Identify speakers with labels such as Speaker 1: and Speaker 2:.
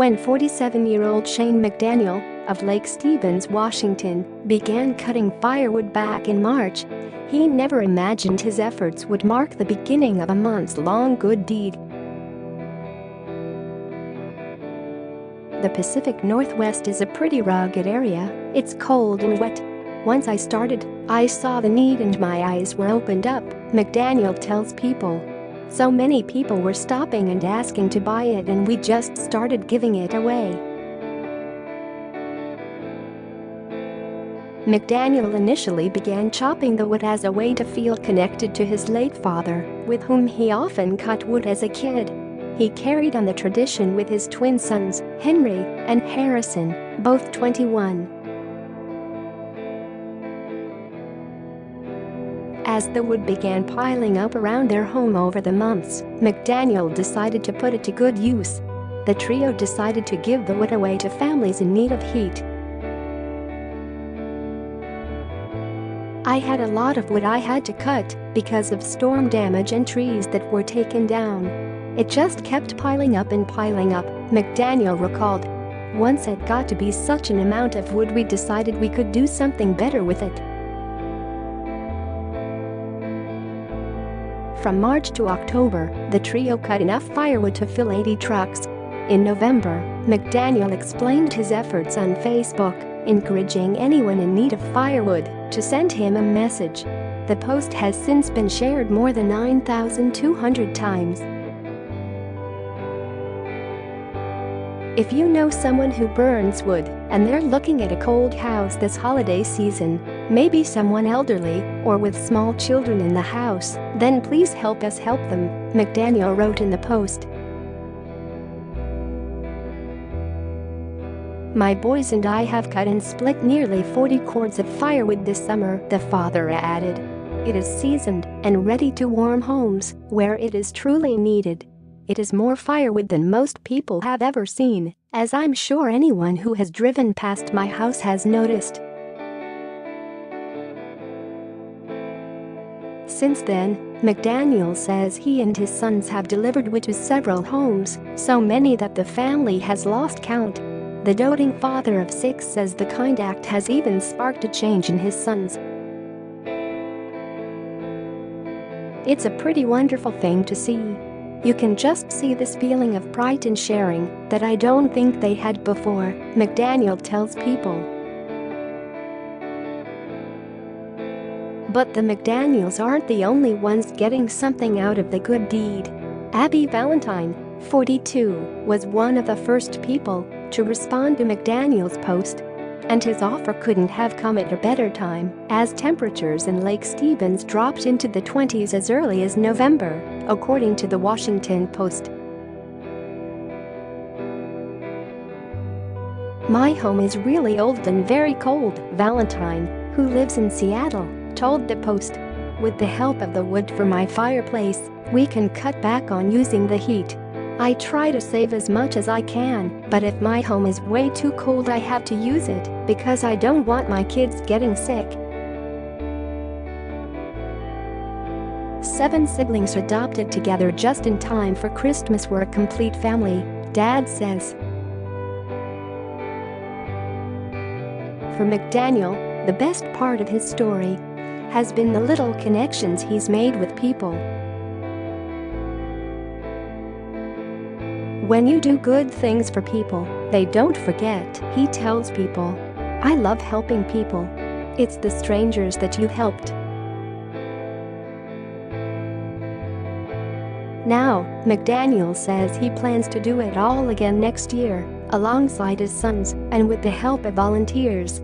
Speaker 1: When 47-year-old Shane McDaniel of Lake Stevens, Washington, began cutting firewood back in March, he never imagined his efforts would mark the beginning of a months-long good deed. The Pacific Northwest is a pretty rugged area. It's cold and wet. Once I started, I saw the need and my eyes were opened up, McDaniel tells People. So many people were stopping and asking to buy it, and we just started giving it away. McDaniel initially began chopping the wood as a way to feel connected to his late father, with whom he often cut wood as a kid. He carried on the tradition with his twin sons, Henry and Harrison, both 21. As the wood began piling up around their home over the months, McDaniel decided to put it to good use. The trio decided to give the wood away to families in need of heat. I had a lot of wood I had to cut because of storm damage and trees that were taken down. It just kept piling up and piling up, McDaniel recalled. Once it got to be such an amount of wood, we decided we could do something better with it. From March to October, the trio cut enough firewood to fill 80 trucks. In November, McDaniel explained his efforts on Facebook, encouraging anyone in need of firewood to send him a message. The post has since been shared more than 9,200 times. If you know someone who burns wood and they're looking at a cold house this holiday season, maybe someone elderly or with small children in the house, then please help us help them, McDaniel wrote in the post. My boys and I have cut and split nearly 40 cords of firewood this summer, the father added. It is seasoned and ready to warm homes where it is truly needed. It is more firewood than most people have ever seen, as I'm sure anyone who has driven past my house has noticed. Since then, McDaniel says he and his sons have delivered wood to several homes, so many that the family has lost count. The doting father of 6 says the kind act has even sparked a change in his sons. It's a pretty wonderful thing to see. You can just see this feeling of pride in sharing that I don't think they had before, McDaniel tells People. But the McDaniels aren't the only ones getting something out of the good deed. Abby Valentine, 42, was one of the first people to respond to McDaniel's post. And his offer couldn't have come at a better time, as temperatures in Lake Stevens dropped into the 20s as early as November, according to the Washington Post. My home is really old and very cold, Valentine, who lives in Seattle, told the Post. With the help of the wood for my fireplace, we can cut back on using the heat. I try to save as much as I can, but if my home is way too cold I have to use it because I don't want my kids getting sick. 7 siblings adopted together just in time for Christmas were a complete family, Dad says. For McDaniel, the best part of his story has been the little connections he's made with people. When you do good things for people, they don't forget, he tells People. I love helping people. It's the strangers that you helped. Now, McDaniel says he plans to do it all again next year, alongside his sons and with the help of volunteers.